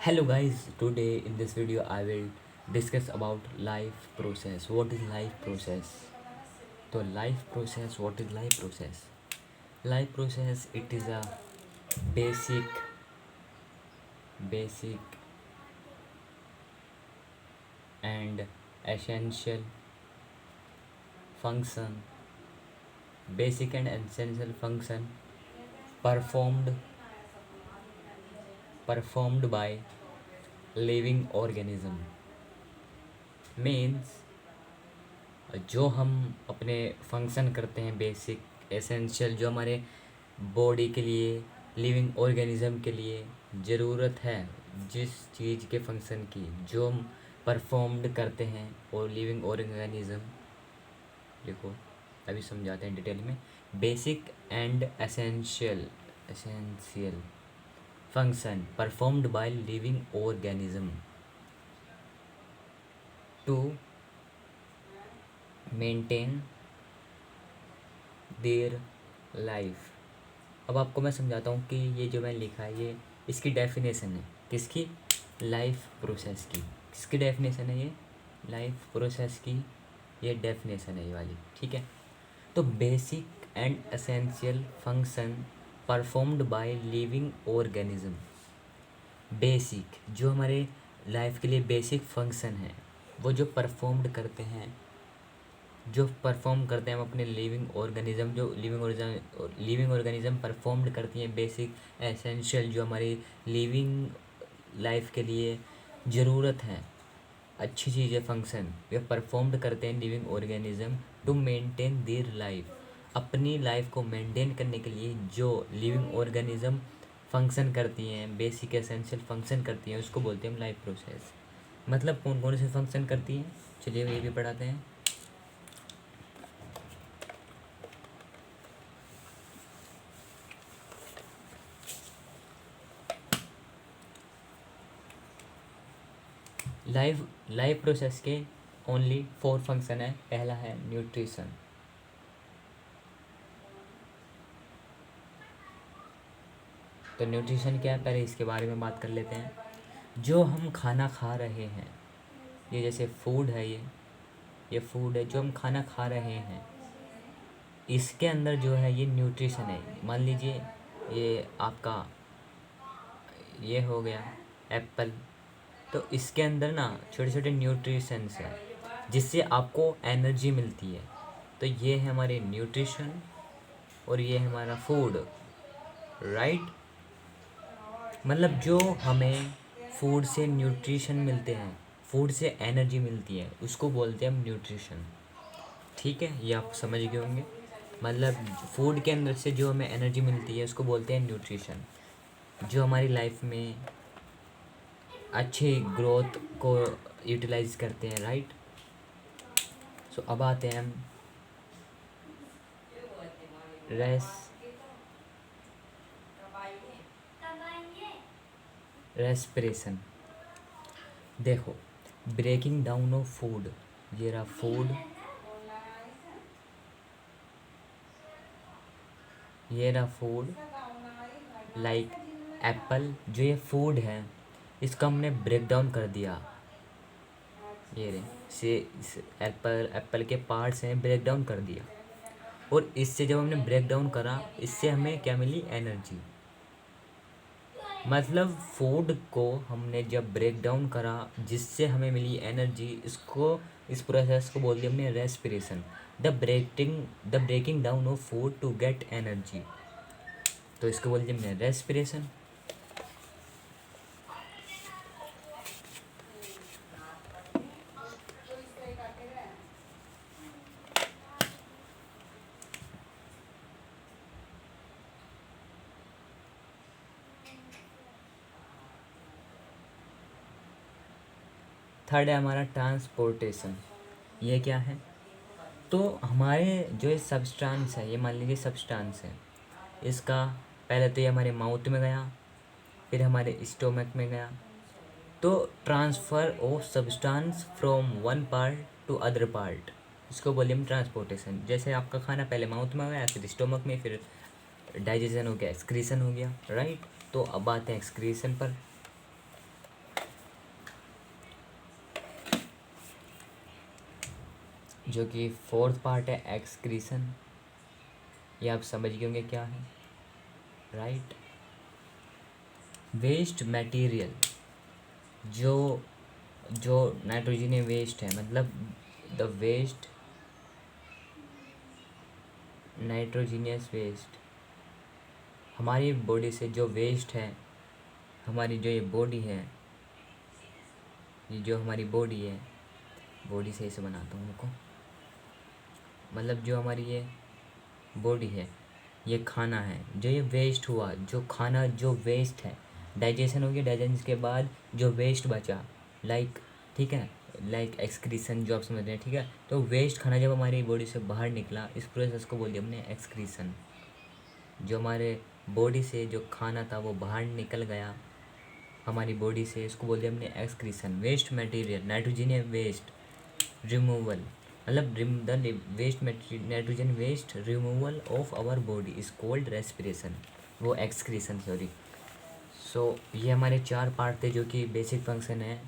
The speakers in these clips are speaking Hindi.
Hello guys, today in this video I will discuss about life process. What is life process? So life process, what is life process? Life process, it is a basic and essential function, basic and essential function performed performed by living organism. Means जो हम अपने फंक्शन करते हैं बेसिक एसेंशियल जो हमारे बॉडी के लिए लिविंग ऑर्गेनिज्म के लिए ज़रूरत है, जिस चीज़ के फंक्शन की जो हम परफॉर्म्ड करते हैं और लिविंग ऑर्गेनिज्म, देखो अभी समझाते हैं डिटेल में। Basic and essential function performed by living organism to maintain their life. अब आपको मैं समझाता हूँ कि ये जो मैंने लिखा है ये इसकी डेफिनेशन है किसकी, लाइफ प्रोसेस की। किसकी डेफिनेशन है ये, लाइफ प्रोसेस की ये डेफिनेशन है ये वाली, ठीक है। तो basic and essential function performed by living organism. Basic जो हमारे लाइफ के लिए बेसिक फंक्शन है वो जो परफॉर्म्ड करते हैं, जो परफॉर्म करते हैं हम अपने लिविंग ऑर्गेनिज्म, जो लिविंग ऑर्गेनिज्म परफॉर्म्ड करती हैं बेसिक एसेंशियल जो हमारी लिविंग लाइफ के लिए ज़रूरत है, अच्छी चीज़ है फंक्शन, वे परफॉर्म्ड करते हैं living organism to maintain their life. अपनी लाइफ को मेंटेन करने के लिए जो लिविंग ऑर्गेनिज्म फंक्शन करती हैं, बेसिक एसेंशियल फंक्शन करती हैं, उसको बोलते हैं हम लाइफ प्रोसेस। मतलब कौन कौन से फंक्शन करती हैं, चलिए ये भी पढ़ाते हैं। लाइफ प्रोसेस के ओनली 4 फंक्शन है। पहला है न्यूट्रिशन। तो न्यूट्रिशन क्या है, पहले इसके बारे में बात कर लेते हैं। जो हम खाना खा रहे हैं, ये जैसे फूड है, ये फूड है जो हम खाना खा रहे हैं, इसके अंदर जो है ये न्यूट्रिशन है। मान लीजिए ये आपका ये हो गया एप्पल, तो इसके अंदर ना छोटे छोटे न्यूट्रिशंस हैं जिससे आपको एनर्जी मिलती है। तो ये है हमारे न्यूट्रिशन और ये है हमारा फूड, राइट। मतलब जो हमें फूड से न्यूट्रिशन मिलते हैं, फूड से एनर्जी मिलती है, उसको बोलते हैं हम न्यूट्रिशन, ठीक है। ये आप समझ गए होंगे। मतलब फूड के अंदर से जो हमें एनर्जी मिलती है उसको बोलते हैं न्यूट्रिशन, जो हमारी लाइफ में अच्छी ग्रोथ को यूटिलाइज करते हैं, राइट। सो अब आते हैं हम रेस्पिरेशन। देखो ब्रेकिंग डाउन ऑफ फूड, ये रहा फूड, ये रहा फूड लाइक एप्पल, जो ये फूड है इसका हमने ब्रेक डाउन कर दिया, ये रे से एप्पल के पार्ट्स हैं ब्रेक डाउन कर दिया, और इससे जब हमने ब्रेक डाउन करा इससे हमें क्या मिली, एनर्जी। मतलब फूड को हमने जब ब्रेक डाउन करा जिससे हमें मिली एनर्जी, इसको इस प्रोसेस को बोल दिया हमने respiration. The breaking down of food to get energy, तो इसको बोल दिया हमने रेस्पिरेशन। थर्ड है हमारा ट्रांसपोर्टेशन। ये क्या है, तो हमारे जो ये सब्सटेंस है, ये मान लीजिए सब्सटेंस है, इसका पहले तो ये हमारे माउथ में गया, फिर हमारे स्टोमक में गया। तो transfer of substance from one part two other part, इसको बोलिए हम ट्रांसपोर्टेशन। जैसे आपका खाना पहले माउथ में गया, फिर स्टोमक में, फिर डाइजेशन हो गया, एक्सक्रीशन हो गया, राइट। तो अब आते हैं एक्सक्रीशन पर। जो कि फोर्थ पार्ट है एक्सक्रीशन। ये आप समझ गए होंगे क्या है, राइट। वेस्ट मटेरियल, जो जो नाइट्रोजन वेस्ट है, मतलब द वेस्ट नाइट्रोजीनियस वेस्ट, हमारी बॉडी से जो वेस्ट है, हमारी जो ये बॉडी है, ये जो हमारी बॉडी है, बॉडी से इसे बनाता हूँ उनको, मतलब जो हमारी ये बॉडी है, ये खाना है जो ये वेस्ट हुआ, जो खाना जो वेस्ट है, डाइजेशन हो गया, डाइजेशन के बाद जो वेस्ट बचा, लाइक, ठीक है, लाइक एक्सक्रीशन जो आप समझ रहे हैं, ठीक है। तो वेस्ट खाना जब हमारी बॉडी से बाहर निकला, इस प्रोसेस को बोल दिया हमने एक्सक्रीशन। जो हमारे बॉडी से जो खाना था वो बाहर निकल गया हमारी बॉडी से, इसको बोल दिया हमने excretion. Waste material nitrogen waste removal, मतलब the waste nitrogen waste removal of our body is called respiration, वो एक्सक्रीशन, सॉरी। सो ये हमारे 4 पार्ट थे जो कि बेसिक फंक्शन है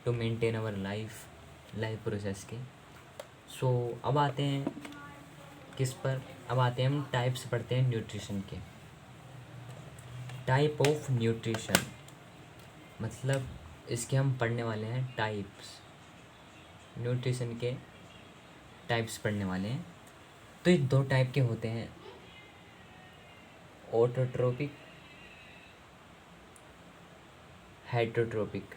to maintain our life process के। सो अब आते हैं किस पर, अब आते हैं हम टाइप्स पढ़ते हैं न्यूट्रिशन के। टाइप ऑफ न्यूट्रिशन, मतलब इसके हम पढ़ने वाले हैं टाइप्स, न्यूट्रिशन के टाइप्स पढ़ने वाले हैं। तो ये 2 टाइप के होते हैं, ऑटोट्रोपिक, हेटरोट्रोपिक।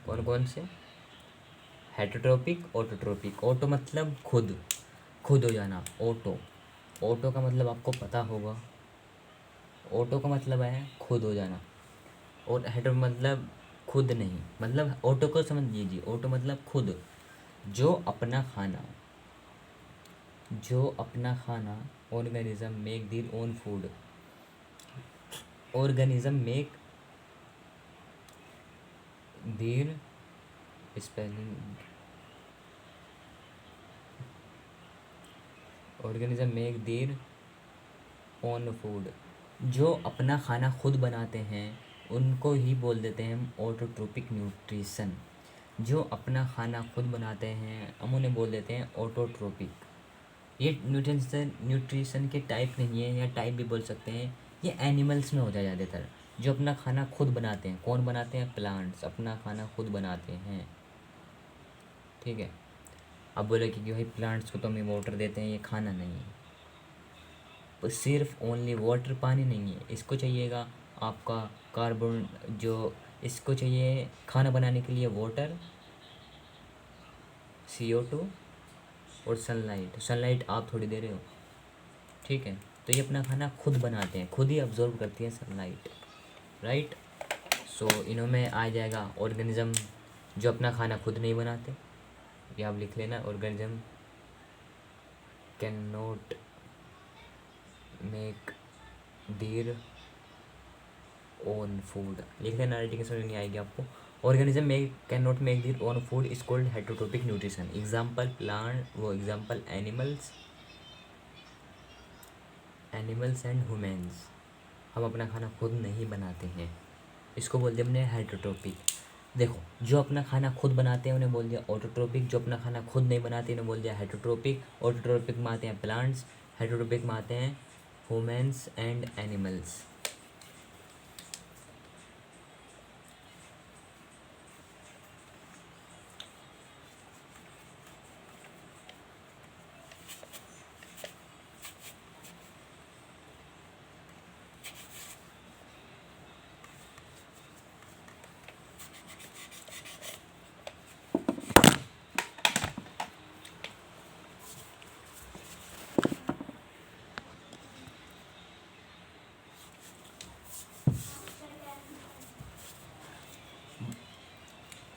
कौन कौन से? Heterotrophic, autotrophic. ऑटो मतलब खुद, खुद हो जाना, ऑटो। ऑटो का मतलब आपको पता होगा, ऑटो का मतलब है खुद हो जाना, और हेटरो मतलब खुद नहीं, मतलब ऑटो को समझ लीजिए, ऑटो मतलब खुद, जो अपना खाना, जो अपना खाना, organism make their own food, organism make their spelling, organism make their own food, जो अपना खाना खुद बनाते हैं उनको ही बोल देते हैं हम ऑटोट्रोपिक न्यूट्रिशन। जो अपना खाना खुद बनाते हैं हम उन्हें बोल देते हैं ऑटोट्रोपिक। ये न्यूट्रिशन के टाइप नहीं है, या टाइप भी बोल सकते हैं, ये एनिमल्स में होता है ज़्यादातर। जो अपना खाना खुद बनाते हैं, कौन बनाते हैं? प्लांट्स अपना खाना खुद बनाते हैं, ठीक है। अब बोले कि भाई प्लांट्स को तो हम वाटर देते हैं, ये खाना नहीं है, तो सिर्फ ओनली वाटर, पानी नहीं है, इसको चाहिएगा आपका कार्बन, जो इसको चाहिए खाना बनाने के लिए वाटर, CO2 और सनलाइट। सनलाइट आप थोड़ी दे रहे हो, ठीक है। तो ये अपना खाना खुद बनाते हैं, खुद ही अब्जॉर्व करती है सनलाइट, राइट। सो इन्हों में आ जाएगा ऑर्गेनिज्म जो अपना खाना खुद नहीं बनाते, ये आप लिख लेना, organism can not make their own food, लिख लेना, राइटिंग समझ नहीं आएगी आपको। Organism make can not make their own food is called heterotrophic nutrition. Example plant, वो example animals, animals and humans. हम अपना खाना खुद नहीं बनाते हैं, इसको बोलते हैं हमने हेटरोट्रोपिक। देखो, जो अपना खाना खुद बनाते हैं उन्हें बोल दिया ऑटोट्रोपिक, जो अपना खाना खुद नहीं बनाते उन्हें बोल दिया हेटरोट्रोपिक। ऑटोट्रोपिक में आते हैं प्लांट्स, हेटरोट्रोपिक में आते हैं ह्यूमन्स एंड एनिमल्स।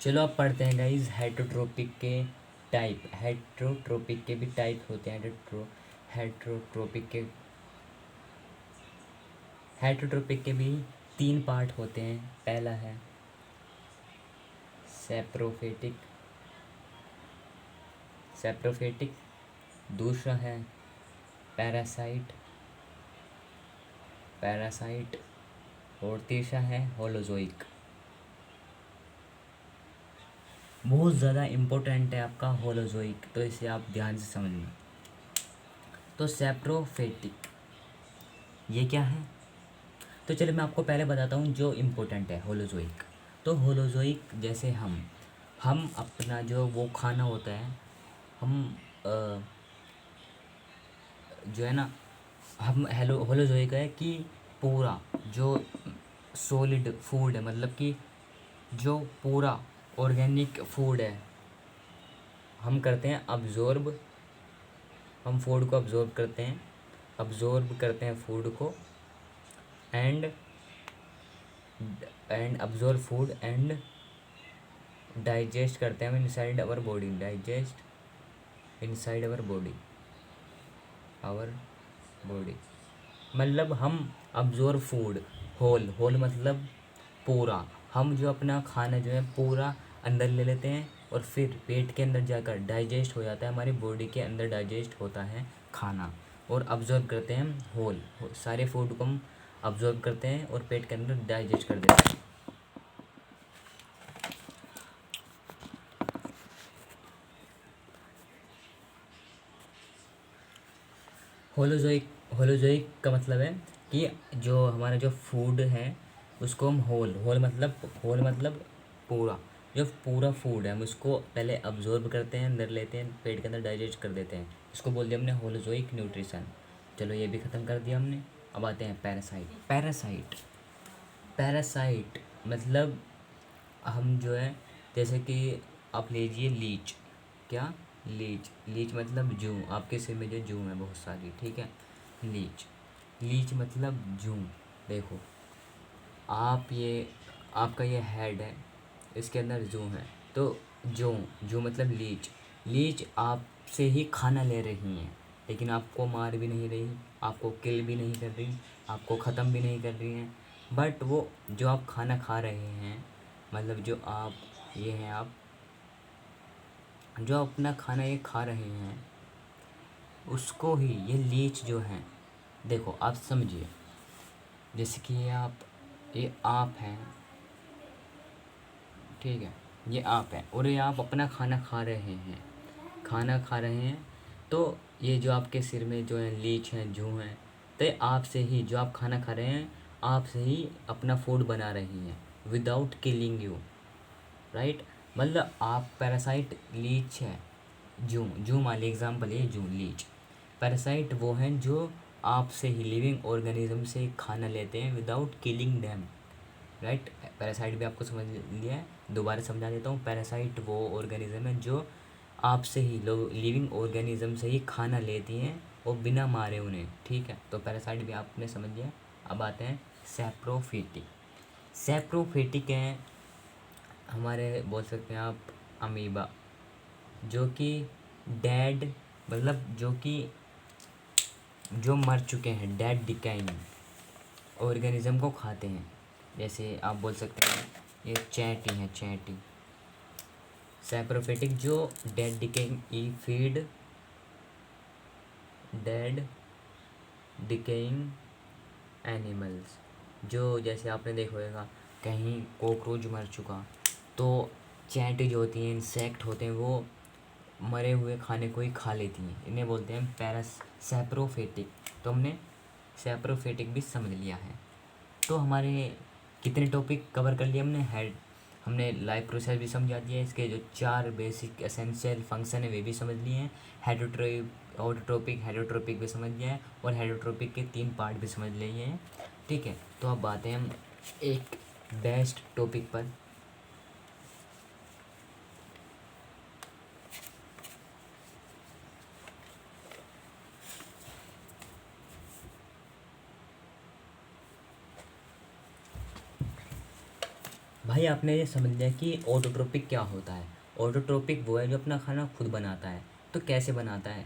चलो अब पढ़ते हैं गाइज हेटरोट्रोपिक के टाइप। हेटरोट्रोपिक के भी टाइप होते हैं, हेटरोट्रोपिक के हेटरोट्रोपिक के भी 3 पार्ट होते हैं। पहला है सेप्रोफेटिक, सेप्रोफेटिक, दूसरा है पैरासाइट, पैरासाइट, और तीसरा है होलोजोइक। बहुत ज़्यादा इम्पोर्टेंट है आपका होलोजोइक, तो इसे आप ध्यान से समझना। तो सैप्रोफिटिक ये क्या है? तो चलिए मैं आपको पहले बताता हूँ जो इम्पोर्टेंट है होलोजोइक। तो होलोजोइक जैसे हम अपना जो वो खाना होता है, हम जो है ना, हम होलोजोइक है कि पूरा जो सॉलिड फूड है, मतलब कि जो पूरा ऑर्गेनिक फूड है, हम करते हैं अब्जॉर्ब, हम फूड को अब्जॉर्ब करते हैं, अब्जॉर्ब करते हैं फूड को, and absorb food and digest करते हैं inside our body, digest inside our body, our body. मतलब हम अब्जॉर्ब फूड, होल होल मतलब पूरा, हम जो अपना खाना जो है पूरा अंदर ले लेते हैं और फिर पेट के अंदर जाकर डाइजेस्ट हो जाता है, हमारी बॉडी के अंदर डाइजेस्ट होता है खाना, और अब्जॉर्ब करते हैं हम होल, सारे फूड को हम अब्जॉर्ब करते हैं और पेट के अंदर डाइजेस्ट कर देते हैं। होलोजोइक, होलोजोइक का मतलब है कि जो हमारा जो फूड है उसको हम होल मतलब पूरा, जो पूरा फूड है हम उसको पहले अब्जॉर्ब करते हैं, अंदर लेते हैं, पेट के अंदर डाइजेस्ट कर देते हैं, इसको बोल दिया हमने होलोजोइक न्यूट्रिशन। चलो ये भी ख़त्म कर दिया हमने। अब आते हैं पैरासाइट। पैरासाइट मतलब हम जो है, जैसे कि आप लीजिए लीच, क्या लीच, लीच मतलब जूं, आपके सिर में जो जूं है बहुत सारी, ठीक है, लीच, लीच मतलब जूं। देखो आप ये, आपका ये हेड है, इसके अंदर जूं है, तो जूं, जूं मतलब लीच, लीच आपसे ही खाना ले रही हैं, लेकिन आपको मार भी नहीं रही, आपको किल भी नहीं कर रही, आपको ख़त्म भी नहीं कर रही हैं, बट वो जो आप खाना खा रहे हैं, मतलब जो आप ये हैं, आप जो अपना खाना ये खा रहे हैं उसको ही ये लीच जो हैं, देखो आप समझिए, जैसे कि ये आप हैं, ठीक है, ये आप हैं और ये आप अपना खाना खा रहे हैं, खाना खा रहे हैं, तो ये जो आपके सिर में जो है लीच हैं, जूं हैं, तो ये आपसे ही, जो आप खाना खा रहे हैं आपसे ही अपना फूड बना रही हैं विदाउट किलिंग यू, राइट। मतलब आप पैरासाइट लीच है, जूं, जूं मान ली एग्जाम्पल है, जूं लीच, पैरासाइट वो हैं जो आपसे ही लिविंग ऑर्गेनिज्म से खाना लेते हैं without killing dam, right. Parasite भी आपको समझ लिया है, दोबारा समझा देता हूँ। पैरासाइट वो ऑर्गेनिज्म है जो आपसे ही, लिविंग ऑर्गेनिज्म से ही खाना लेती हैं और बिना मारे उन्हें, ठीक है, तो पैरासाइट भी आपने समझ लिया। अब आते हैं सैप्रोफिटिक। सैप्रोफिटिक हैं हमारे, बोल सकते हैं आप अमीबा, जो कि डेड, मतलब जो कि जो मर चुके हैं, डेड डिकाइंग ऑर्गेनिज्म को खाते हैं, जैसे आप बोल सकते हैं ये चैंटी है, चैंटी। सैप्रोफिटिक जो डेड डिकेइंग ई फीड डेड डिकेइंग एनिमल्स, जो जैसे आपने देखा होगा कहीं कॉकरोच मर चुका, तो चैंटी जो होती हैं, इंसेक्ट होते हैं, वो मरे हुए खाने को ही खा लेती हैं, इन्हें बोलते हैं सैप्रोफिटिक। तो हमने सैप्रोफिटिक भी समझ लिया है। तो हमारे कितने टॉपिक कवर कर लिए हमने, हमने लाइफ प्रोसेस भी समझा दिया, इसके जो 4 बेसिक एसेंशियल फंक्शन है वे भी समझ लिए हैं, ऑटोट्रोपिक हेटरोट्रोपिक भी समझ लिया है, और हेटरोट्रोपिक के 3 पार्ट भी समझ लिए हैं, ठीक है। तो अब आते हैं हम एक बेस्ट टॉपिक पर। भाई आपने ये समझ लिया कि ऑटोट्रोपिक क्या होता है। ऑटोट्रोपिक वो है जो अपना खाना खुद बनाता है, तो कैसे बनाता है?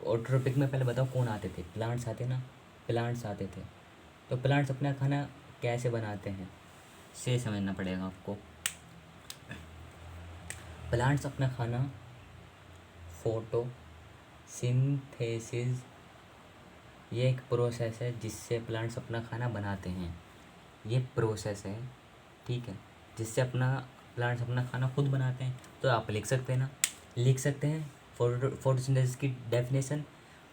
ऑटोट्रोपिक में पहले बताओ कौन आते थे, प्लांट्स आते ना, प्लांट्स आते थे, तो प्लांट्स अपना खाना कैसे बनाते हैं, से समझना पड़ेगा आपको। प्लांट्स अपना खाना फोटोसिंथेसिस, ये एक प्रोसेस है जिससे प्लांट्स अपना खाना बनाते हैं, ये प्रोसेस है, ठीक है, जिससे अपना प्लांट्स अपना खाना खुद बनाते हैं। तो आप लिख सकते हैं ना, लिख सकते हैं फोटोसिंथेसिस की डेफिनेशन।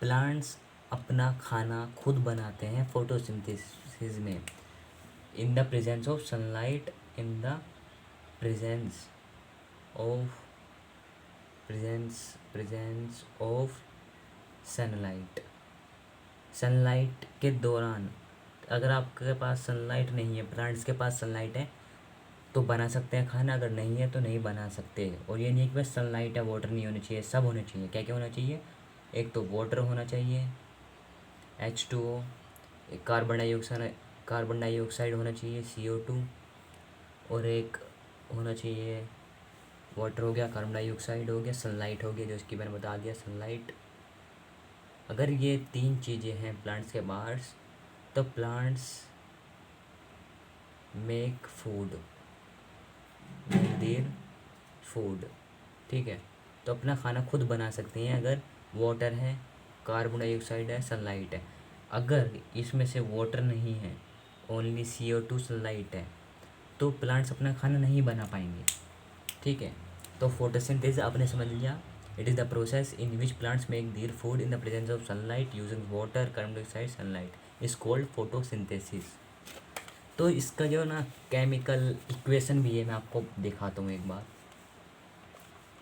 प्लांट्स अपना खाना खुद बनाते हैं फोटोसिंथेसिस में, in the presence of sunlight, in the presence of presence of sunlight. Sunlight के दौरान, अगर आपके पास सनलाइट नहीं है, प्लांट्स के पास सनलाइट है तो बना सकते हैं खाना, अगर नहीं है तो नहीं बना सकते। और ये नहीं है कि बस सनलाइट है, वाटर नहीं होना चाहिए, सब होना चाहिए। क्या क्या होना चाहिए? एक तो वाटर होना चाहिए H2O, एक कार्बन डाइऑक्साइड होना चाहिए CO2, और एक होना चाहिए वाटर हो गया, कार्बन डाइऑक्साइड हो गया, सनलाइट हो गया जो इसकी मैंने बता दिया सनलाइट। अगर ये 3 चीज़ें हैं प्लांट्स के पास तो plants make food, make their food, ठीक है। तो अपना खाना खुद बना सकते हैं अगर वाटर है, कार्बन डाइऑक्साइड है, सनलाइट है। अगर इसमें से वाटर नहीं है, ओनली CO2 सनलाइट है, तो प्लांट्स अपना खाना नहीं बना पाएंगे, ठीक है। तो फोटोसिंथेसिस आपने समझ लिया, it is the process in which plants make their food in the presence of sunlight using water, carbon dioxide, sunlight is called photosynthesis. तो इसका जो ना केमिकल इक्वेशन भी है, मैं आपको दिखाता हूँ एक बार,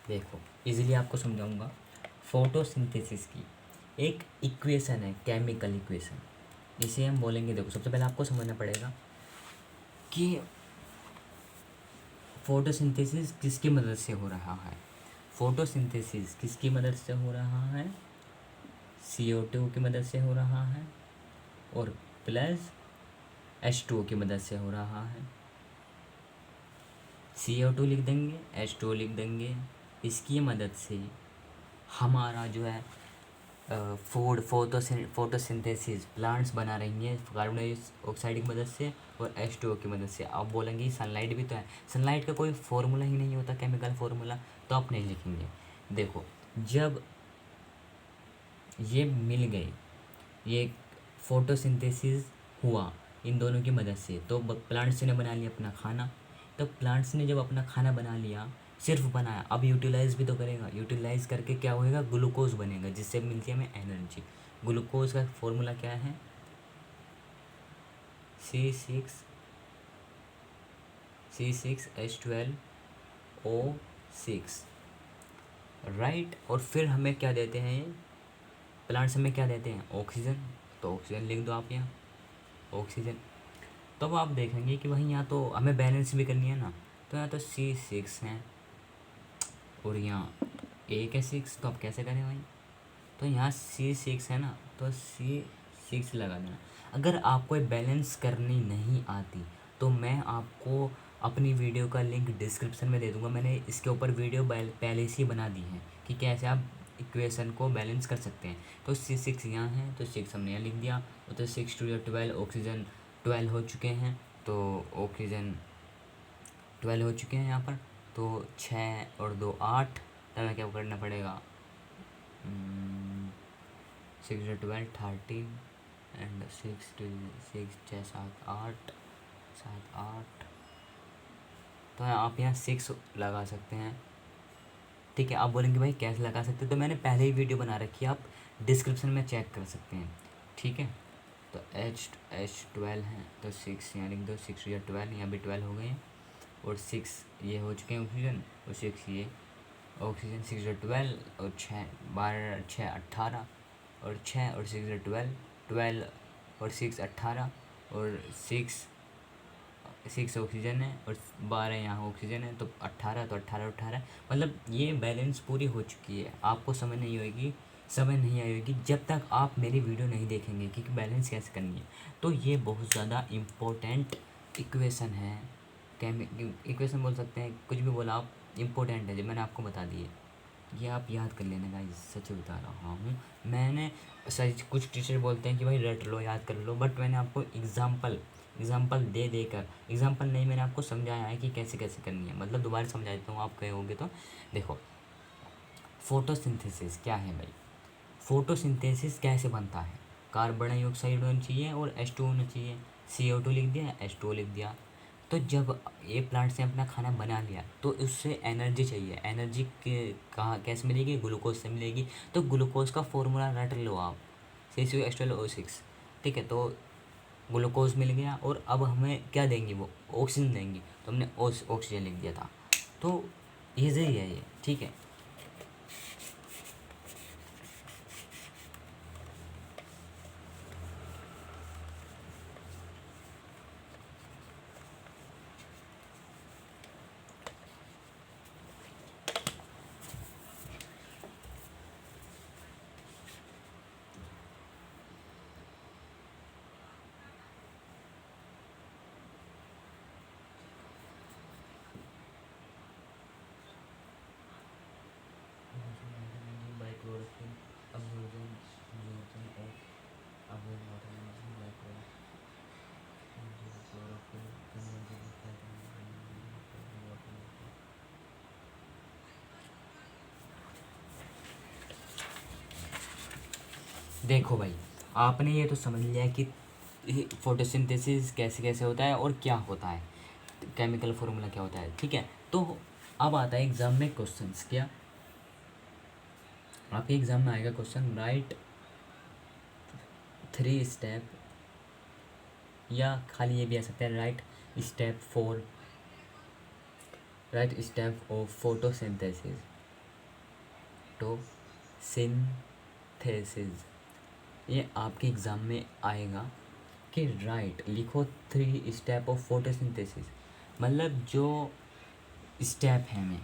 देखो इजीली आपको समझाऊंगा। फोटोसिंथेसिस की एक इक्वेशन है, केमिकल इक्वेशन, इसे हम बोलेंगे। देखो सबसे पहले आपको समझना पड़ेगा कि फोटोसिंथेसिस किसकी मदद से हो रहा है। फोटोसिंथेसिस किसकी मदद से हो रहा है? CO2 की मदद से हो रहा है, और प्लस H2O की मदद से हो रहा है। CO2 लिख देंगे, H2O लिख देंगे, इसकी मदद से हमारा जो है फोटोसिंथेसिस प्लांट्स बना रही हैं कार्बन डाइऑक्साइड की मदद से और H2O की मदद से। आप बोलेंगे सनलाइट भी तो है, सनलाइट का कोई फार्मूला ही नहीं होता, केमिकल फार्मूला, तो आप नहीं लिखेंगे। देखो जब ये मिल गए, ये फोटोसिंथेसिस हुआ इन दोनों की मदद से, तो प्लांट्स ने बना लिया अपना खाना। तो प्लांट्स ने जब अपना खाना बना लिया, सिर्फ बनाया, अब यूटिलाइज भी तो करेगा, यूटिलाइज करके क्या होएगा? ग्लूकोज बनेगा, जिससे मिलती है हमें एनर्जी। ग्लूकोज का फॉर्मूला क्या है? C6H12O6, right. और फिर हमें क्या देते हैं ये प्लांट्स, हमें क्या देते हैं? ऑक्सीजन। तो ऑक्सीजन लिख दो आप यहाँ, ऑक्सीजन। तब आप देखेंगे कि वहीं यहाँ तो हमें बैलेंस भी करनी है ना, तो यहाँ तो C6 हैं और यहाँ एक है 6, तो आप कैसे करें भाई? तो यहाँ C6 है ना, तो C6 लगा देना। अगर आपको बैलेंस करनी नहीं आती तो मैं आपको अपनी वीडियो का लिंक डिस्क्रिप्शन में दे दूँगा। मैंने इसके ऊपर वीडियो पहले से ही बना दी है कि कैसे आप इक्वेशन को बैलेंस कर सकते हैं। तो C6 यहाँ है, तो 6 हमने यहाँ लिख दिया, तो 6 2 12, ऑक्सीजन 12 हो चुके हैं, तो ऑक्सीजन 12 हो चुके हैं यहाँ पर, तो 6 और 2 8, तब हमें क्या करना पड़ेगा? 6 12 13 एंड 6 6 6 7 8 7 8, तो आप यहाँ 6 लगा सकते हैं, ठीक है। आप बोलेंगे भाई कैसे लगा सकते हैं, तो मैंने पहले ही वीडियो बना रखी है, आप डिस्क्रिप्शन में चेक कर सकते हैं, ठीक है। तो H12 है, तो 6 यहाँ लिख दो, 6 या 12, यहाँ भी 12 हो गए हैं, और 6 ये हो चुके हैं ऑक्सीजन, और 6 ये ऑक्सीजन, 6 12 और 6 12 6 18, और 6 और 6 12 12 और 6 18, और 6 ऑक्सीजन है और 12 यहाँ ऑक्सीजन है, तो 18, तो 18 18, मतलब ये बैलेंस पूरी हो चुकी है। आपको समझ नहीं आई होगी जब तक आप मेरी वीडियो नहीं देखेंगे कि बैलेंस कैसे करनी है। तो ये बहुत ज़्यादा इम्पोर्टेंट इक्वेशन है, इक्वेशन बोल सकते हैं, कुछ भी बोला आप, इम्पोर्टेंट है जो मैंने आपको बता दी है, ये आप याद कर लेना गाइस, सच बता रहा हूँ। मैंने सच, कुछ टीचर बोलते हैं कि भाई रट लो, याद कर लो, बट मैंने आपको एग्जाम्पल दे देकर, एग्जाम्पल नहीं, मैंने आपको समझाया है कि कैसे कैसे करनी है। मतलब दोबारा समझा देता हूँ, आप कहोगे तो देखो, फोटोसिंथेसिस क्या है भाई? फोटोसिंथेसिस कैसे बनता है? कार्बन डाइऑक्साइड होना चाहिए और H2 होना चाहिए, CO2 लिख दिया, H2O लिख दिया। तो जब ये प्लांट्स ने अपना खाना बना लिया तो उससे एनर्जी चाहिए। एनर्जी के कहाँ कैसे मिलेगी? ग्लूकोज से मिलेगी। तो ग्लूकोज का फॉर्मूला रट लो आप, CH2H12O6। ठीक है, तो ग्लूकोज मिल गया और अब हमें क्या देंगी? वो ऑक्सीजन देंगी। तो हमने ऑक्सीजन लिख दिया था। तो ईजी है ये। ठीक है, देखो भाई, आपने ये तो समझ लिया कि फोटोसिंथेसिस कैसे कैसे होता है और क्या होता है, केमिकल फॉर्मूला क्या होता है। ठीक है, तो अब आता है एग्जाम में क्वेश्चंस। क्या आपके एग्जाम में आएगा क्वेश्चन, राइट 3 स्टेप, या खाली ये भी आ सकता है right step 4, right step of photosynthesis, तो सिंथेसिस। ये आपके एग्ज़ाम में आएगा कि राइट लिखो 3 स्टेप ऑफ फोटोसिंथेसिस, मतलब जो स्टेप है में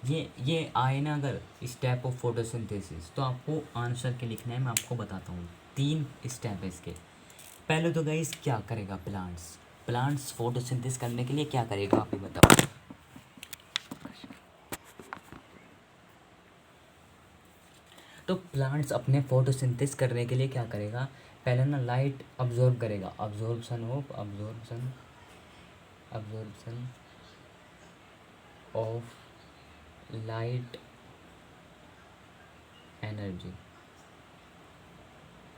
ये आए ना अगर स्टेप ऑफ फोटोसिंथेसिस, तो आपको आंसर के लिखना है। मैं आपको बताता हूँ 3 स्टेप है इसके। पहले तो गाइस क्या करेगा प्लांट्स फोटोसिंथेसिस करने के लिए क्या करेगा आप ही बताओ। तो प्लांट्स अपने फोटोसिंथेसिस करने के लिए क्या करेगा? पहले ना लाइट अब्जॉर्ब करेगा, अब्जॉर्प्शन ऑफ लाइट एनर्जी।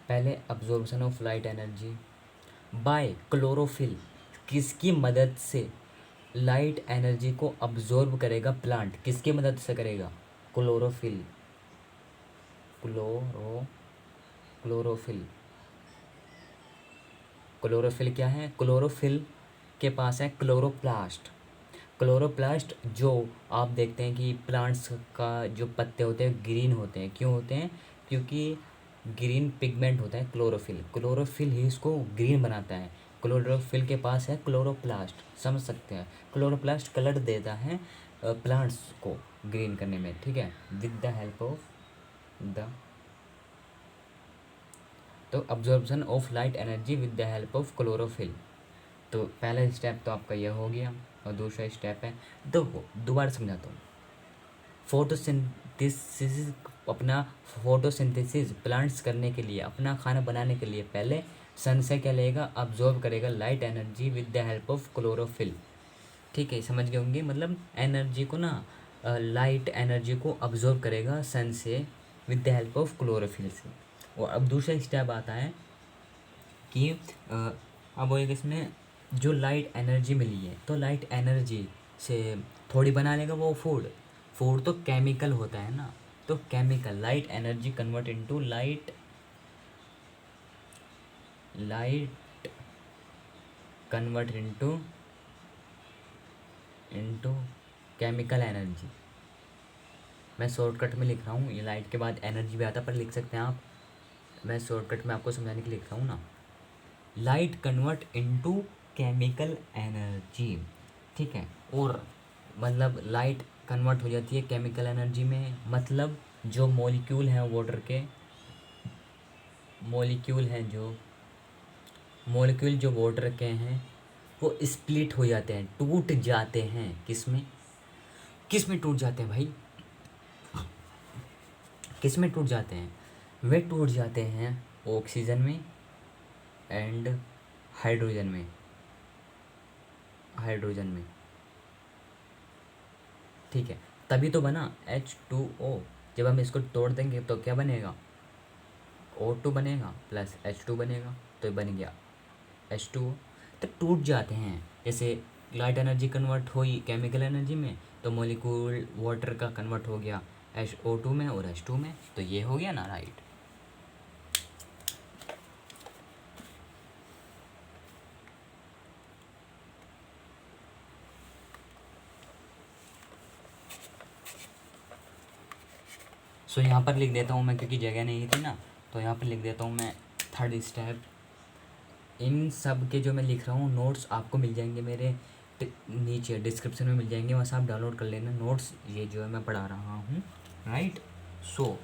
पहले absorption of light energy by chlorophyll. किसकी मदद से लाइट एनर्जी को अब्जॉर्ब करेगा प्लांट? किसकी मदद से करेगा? क्लोरोफिल। क्लोरोफिल क्लोरोफिल क्या है? क्लोरोफिल के पास है क्लोरोप्लास्ट। क्लोरोप्लास्ट जो आप देखते हैं कि प्लांट्स का जो पत्ते होते हैं ग्रीन होते हैं। क्यों होते हैं? क्योंकि ग्रीन पिगमेंट होता है क्लोरोफिल। क्लोरोफिल ही इसको ग्रीन बनाता है। क्लोरोफिल के पास है क्लोरोप्लास्ट, समझ सकते हैं। क्लोरोप्लास्ट कलर देता है प्लांट्स को ग्रीन करने में। ठीक है, with the help of the तो absorption of light energy with the help of chlorophyll. तो पहला स्टेप तो आपका यह हो गया। और दूसरा स्टेप है, तो दोबारा समझाता हूँ। फोटोसिंथेसिस अपना फोटोसिंथेसिस प्लांट्स करने के लिए, अपना खाना बनाने के लिए पहले सन से क्या लेगा? अब्जॉर्ब करेगा light energy with the help of chlorophyll. ठीक है, समझ गए होंगे। मतलब एनर्जी को ना लाइट एनर्जी को अब्जॉर्ब करेगा सन से with the help of chlorophyll से। और अब दूसरा स्टेप आता है कि अब वो एक इसमें जो लाइट एनर्जी मिली है, तो लाइट एनर्जी से थोड़ी बना लेगा वो फूड तो केमिकल होता है ना। तो chemical light energy convert into light convert into chemical energy. मैं शॉर्टकट में लिख रहा हूँ, ये लाइट के बाद एनर्जी भी आता पर लिख सकते हैं आप। मैं शॉर्टकट में आपको समझाने के लिए लिख रहा हूँ ना, light convert into chemical energy. ठीक है, और मतलब लाइट कन्वर्ट हो जाती है केमिकल एनर्जी में। मतलब जो मॉलिक्यूल हैं वाटर के, मॉलिक्यूल जो वाटर के हैं वो स्प्लिट हो जाते हैं, टूट जाते हैं। किस में टूट जाते हैं भाई? किस में टूट जाते हैं? वे टूट जाते हैं ऑक्सीजन में एंड हाइड्रोजन में। ठीक है, तभी तो बना H2O। जब हम इसको तोड़ देंगे तो क्या बनेगा? O2 बनेगा प्लस H2 बनेगा, तो बन गया H2O। तो टूट जाते हैं, जैसे लाइट एनर्जी कन्वर्ट हुई केमिकल एनर्जी में, तो मोलिक्यूल वाटर का कन्वर्ट हो गया HO2 में और H2 में, तो ये हो गया ना राइट। सो यहाँ पर लिख देता हूँ मैं, क्योंकि जगह नहीं थी ना, तो यहाँ पर लिख देता हूँ मैं थर्ड स्टेप। इन सब के जो मैं लिख रहा हूँ नोट्स आपको मिल जाएंगे मेरे नीचे डिस्क्रिप्शन में मिल जाएंगे, वहाँ से आप डाउनलोड कर लेना नोट्स, ये जो है मैं पढ़ा रहा हूँ राइट। सो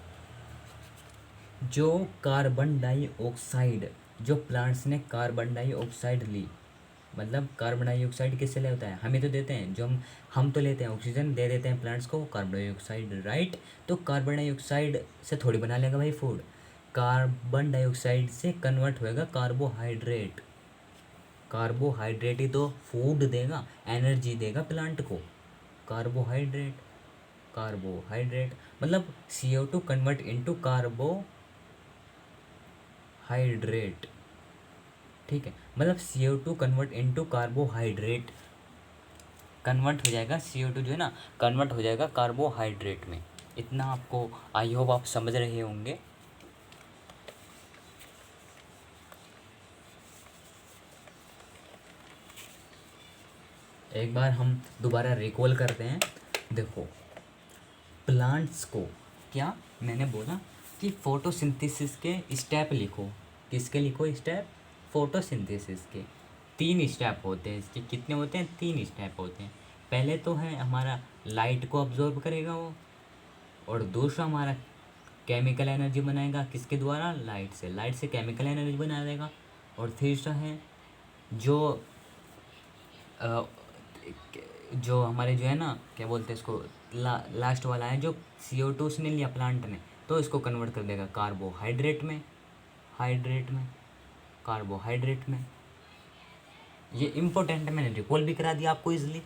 जो कार्बन डाइऑक्साइड, जो प्लांट्स ने कार्बन डाइऑक्साइड ली, मतलब कार्बन डाइऑक्साइड किससे लेता है, हमें तो देते हैं, जो हम तो लेते हैं ऑक्सीजन, दे देते हैं प्लांट्स को कार्बन डाइऑक्साइड राइट। तो कार्बन डाइऑक्साइड से थोड़ी बना लेगा भाई फूड, कार्बन डाइऑक्साइड से कन्वर्ट होएगा कार्बोहाइड्रेट, कार्बोहाइड्रेट ही तो फूड देगा, एनर्जी देगा प्लांट को, कार्बोहाइड्रेट, कार्बोहाइड्रेट मतलब CO2 कन्वर्ट इनटू कार्बोहाइड्रेट, ठीक है, मतलब CO2 convert into carbohydrate, convert हो जाएगा CO2 जो है ना, कन्वर्ट हो जाएगा कार्बोहाइड्रेट में। इतना आपको आई होप आप समझ रहे होंगे। एक बार हम दोबारा रिकॉल करते हैं। देखो प्लांट्स को क्या मैंने बोला कि फोटोसिंथेसिस के स्टेप लिखो, किसके लिखो स्टेप, फोटोसिंथेसिस के 3 स्टेप होते हैं इसके, कितने होते हैं, 3 स्टेप होते हैं। पहले तो है हमारा लाइट को अब्जॉर्ब करेगा वो, और दूसरा हमारा केमिकल एनर्जी बनाएगा, किसके द्वारा, लाइट से केमिकल एनर्जी बना देगा। और तीसरा है जो जो हमारे जो है ना क्या बोलते हैं इसको, लास्ट वाला है जो CO2 उसने लिया प्लांट ने, तो इसको कन्वर्ट कर देगा कार्बोहाइड्रेट में, हाइड्रेट में, कार्बोहाइड्रेट में। ये इम्पोर्टेंट है, मैंने रिकॉल भी करा दिया आपको इजली।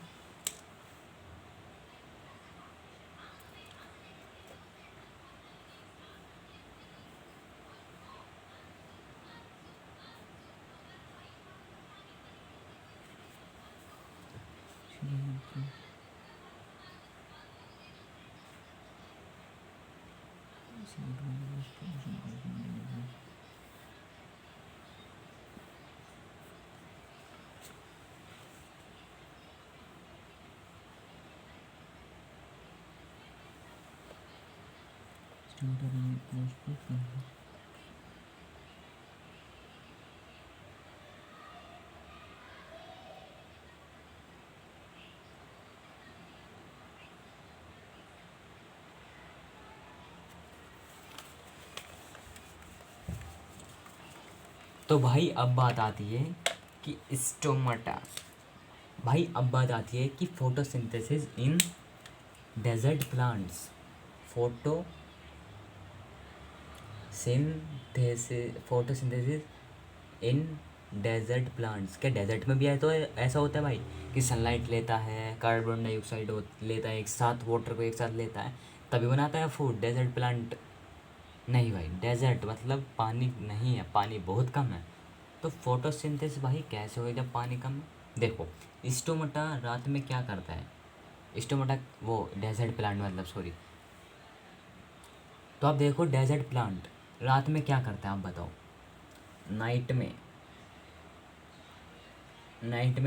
तो भाई अब बात आती है कि स्टोमाटा, भाई अब बात आती है कि photosynthesis in desert plants, photosynthesis in desert plants. क्या डेजर्ट में भी है तो ऐसा होता है भाई कि सनलाइट लेता है, कार्बन डाइऑक्साइड लेता है, एक साथ वाटर को एक साथ लेता है, तभी बनाता है फूड डेजर्ट प्लांट। नहीं भाई, डेजर्ट मतलब पानी नहीं है, पानी बहुत कम है, तो फोटोसिंथेसिस भाई कैसे होगा जब पानी कम है। देखो स्टोमाटा रात में क्या करता है, स्टोमाटा वो डेजर्ट प्लांट मतलब सॉरी, तो आप देखो डेजर्ट प्लांट रात में क्या करता है आप बताओ। नाइट में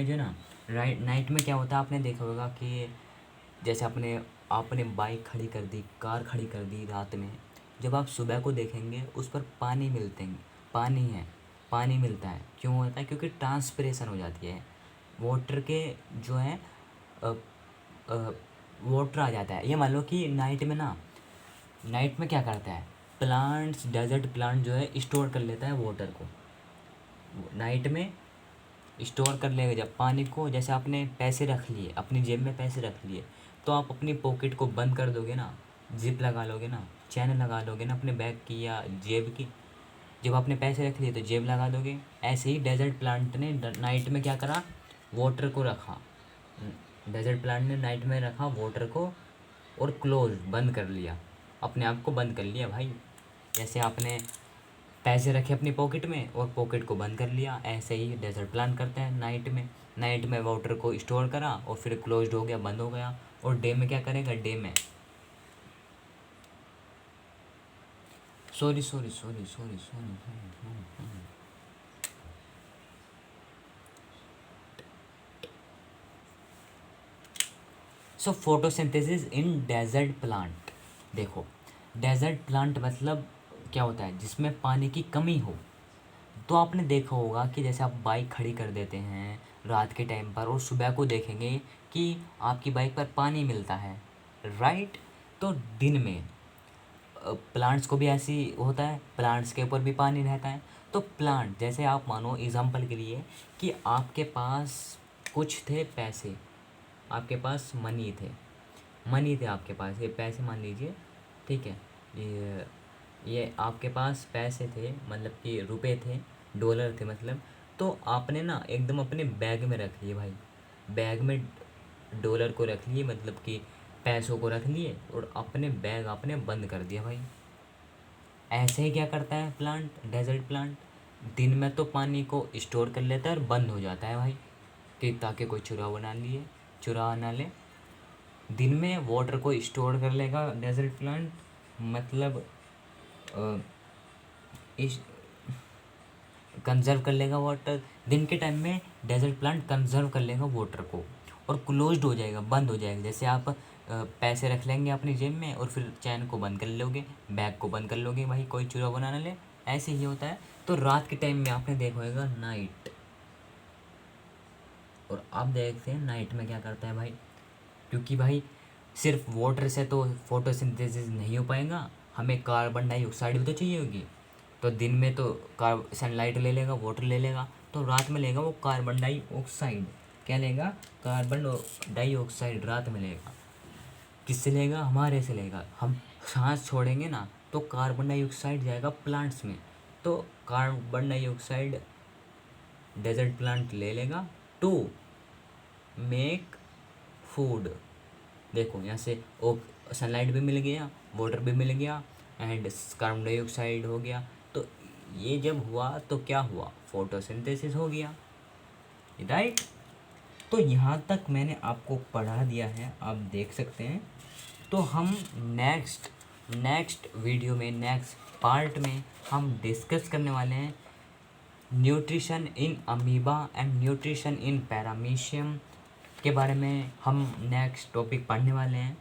जो ना नाइट में क्या होता है, आपने देखा होगा कि जैसे आपने बाइक खड़ी कर दी, कार खड़ी कर दी रात में, जब आप सुबह को देखेंगे उस पर पानी मिलते हैं, पानी मिलता है, क्यों होता है, क्योंकि ट्रांसपिरेशन हो जाती है वाटर के जो है, वाटर आ जाता है। ये मान लो कि नाइट में क्या करता है प्लांट्स, डेजर्ट प्लांट जो है स्टोर कर लेता है वाटर को, नाइट में स्टोर कर लेगा जब पानी को। जैसे आपने पैसे रख लिए अपनी जेब में, पैसे रख लिए, तो आप अपनी पॉकेट को बंद कर दोगे ना, जिप लगा लोगे ना, चैन लगा लोगे ना अपने बैग की या जेब की, जब आपने पैसे रख लिए तो जेब लगा दोगे। ऐसे ही डेजर्ट प्लांट ने नाइट में क्या करा, वाटर को रखा, डेजर्ट प्लांट ने नाइट में रखा वाटर को और क्लोज बंद कर लिया, अपने आप को बंद कर लिया भाई। जैसे आपने पैसे रखे अपनी पॉकेट में और पॉकेट को बंद कर लिया। ऐसे ही डेजर्ट प्लांट करते हैं नाइट में वाटर को स्टोर करा और फिर क्लोज्ड हो गया, बंद हो गया। और डे में क्या करेगा, डे में sorry sorry sorry sorry sorry so photosynthesis in desert plant. देखो डेजर्ट प्लांट मतलब क्या होता है, जिसमें पानी की कमी हो। तो आपने देखा होगा कि जैसे आप बाइक खड़ी कर देते हैं रात के टाइम पर और सुबह को देखेंगे कि आपकी बाइक पर पानी मिलता है, राइट। तो दिन में प्लांट्स को भी ऐसी होता है, प्लांट्स के ऊपर भी पानी रहता है। तो प्लांट जैसे आप मानो एग्जांपल के लिए कि आपके पास कुछ थे पैसे, आपके पास मनी थे आपके पास, ये पैसे मान लीजिए, ठीक है। ये आपके पास पैसे थे, मतलब कि रुपए थे, डॉलर थे मतलब। तो आपने ना एकदम अपने बैग में रख लिए भाई, बैग में डॉलर को रख लिए, मतलब कि पैसों को रख लिए और अपने बैग आपने बंद कर दिया भाई। ऐसे ही क्या करता है प्लांट, डेजर्ट प्लांट, दिन में तो पानी को स्टोर कर लेता है और बंद हो जाता है भाई, कि ताकि कोई चुरा ना ले। दिन में वाटर को स्टोर कर लेगा डेजर्ट प्लांट, मतलब इस कंजर्व कर लेगा वाटर। दिन के टाइम में डेजर्ट प्लांट कंजर्व कर लेगा वाटर को और क्लोज्ड हो जाएगा, बंद हो जाएगा। जैसे आप पैसे रख लेंगे अपनी जेब में और फिर चैन को बंद कर लोगे, बैग को बंद कर लोगे भाई, कोई चुरा बनाना ले, ऐसे ही होता है। तो रात के टाइम में आपने देखा होगा नाइट, और अब देखते हैं नाइट में क्या करता है भाई। क्योंकि भाई सिर्फ वाटर से तो फोटोसिंथेसिस नहीं हो पाएगा, हमें कार्बन डाइऑक्साइड भी तो चाहिए होगी। तो दिन में तो सनलाइट ले लेगा, वाटर ले लेगा, तो रात में लेगा वो कार्बन डाइऑक्साइड। क्या लेगा, कार्बन डाइऑक्साइड रात में लेगा। किससे लेगा, हमारे से लेगा। हम सांस छोड़ेंगे ना तो कार्बन डाइऑक्साइड जाएगा प्लांट्स में, तो कार्बन डाइऑक्साइड डेजर्ट प्लांट ले लेगा टू मेक फूड। देखो यहाँ से ओ सनलाइट भी मिल गया, वाटर भी मिल गया एंड कार्बन डाइऑक्साइड हो गया। तो ये जब हुआ तो क्या हुआ, फोटोसिंथेसिस हो गया, राइट। तो यहाँ तक मैंने आपको पढ़ा दिया है, आप देख सकते हैं। तो हम नेक्स्ट वीडियो में, नेक्स्ट पार्ट में हम डिस्कस करने वाले हैं nutrition in amoeba and nutrition in paramecium के बारे में। हम नेक्स्ट टॉपिक पढ़ने वाले हैं,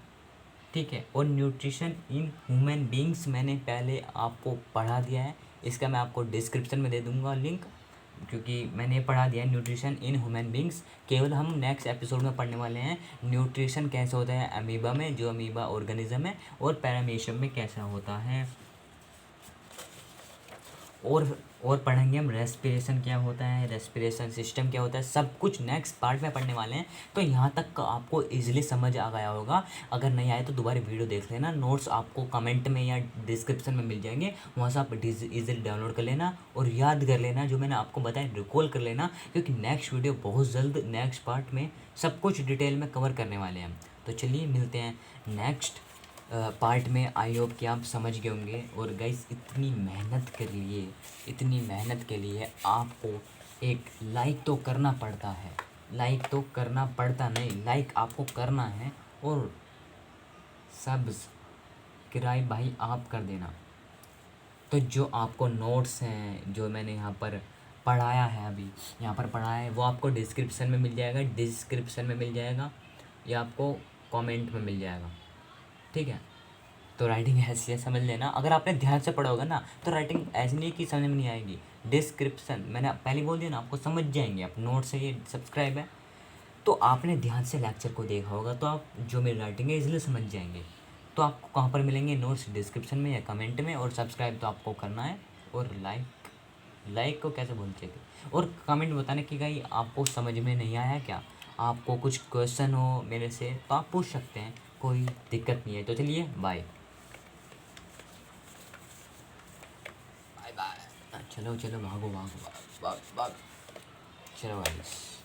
ठीक है। और न्यूट्रिशन इन ह्यूमन बींग्स मैंने पहले आपको पढ़ा दिया है, इसका मैं आपको डिस्क्रिप्शन में दे दूंगा लिंक, क्योंकि मैंने पढ़ा दिया है न्यूट्रिशन इन ह्यूमन बींग्स। केवल हम नेक्स्ट एपिसोड में पढ़ने वाले हैं न्यूट्रिशन कैसे होता है अमीबा में, जो अमीबा ऑर्गेनिज्म है, और पैरामीशियम में कैसा होता है। और पढ़ेंगे हम रेस्पिरेशन क्या होता है, रेस्पिरेशन सिस्टम क्या होता है, सब कुछ नेक्स्ट पार्ट में पढ़ने वाले हैं। तो यहाँ तक का आपको इजीली समझ आ गया होगा। अगर नहीं आए तो दोबारा वीडियो देख लेना, नोट्स आपको कमेंट में या डिस्क्रिप्शन में मिल जाएंगे, वहाँ से आप इजीली डाउनलोड कर लेना और याद कर लेना जो मैंने आपको बताया, रिकॉल कर लेना, क्योंकि नेक्स्ट वीडियो बहुत जल्द नेक्स्ट पार्ट में सब कुछ डिटेल में कवर करने वाले हैं। तो चलिए मिलते हैं नेक्स्ट पार्ट में। आई होप कि आप समझ गए होंगे। और गाइस इतनी मेहनत के लिए आपको एक लाइक तो करना पड़ता है, लाइक तो करना पड़ता नहीं, लाइक आपको करना है, और सब्सक्राइब भाई आप कर देना। तो जो आपको नोट्स हैं, जो मैंने यहाँ पर पढ़ाया है, अभी यहाँ पर पढ़ाया है, वो आपको डिस्क्रिप्शन में मिल जाएगा, या आपको कमेंट में मिल जाएगा, ठीक है। तो राइटिंग ऐसी है, समझ लेना। अगर आपने ध्यान से पढ़ा होगा ना तो राइटिंग ऐसी नहीं कि समझ में नहीं आएगी। डिस्क्रिप्शन मैंने पहले बोल दिया ना, आपको समझ जाएंगे आप, नोट से ये सब्सक्राइब है तो आपने ध्यान से लेक्चर को देखा होगा, तो आप जो मेरी राइटिंग है इसलिए समझ जाएंगे। तो आपको कहाँ पर मिलेंगे नोट्स, डिस्क्रिप्शन में या कमेंट में। और सब्सक्राइब तो आपको करना है, और लाइक को कैसे भूलते थे, और कमेंट बताने कि भाई आपको समझ में नहीं आया क्या, आपको कुछ क्वेश्चन हो मेरे से तो आप पूछ सकते हैं, कोई दिक्कत नहीं है। तो चलिए बाय बाय। चलो भागो, चलो गाइस।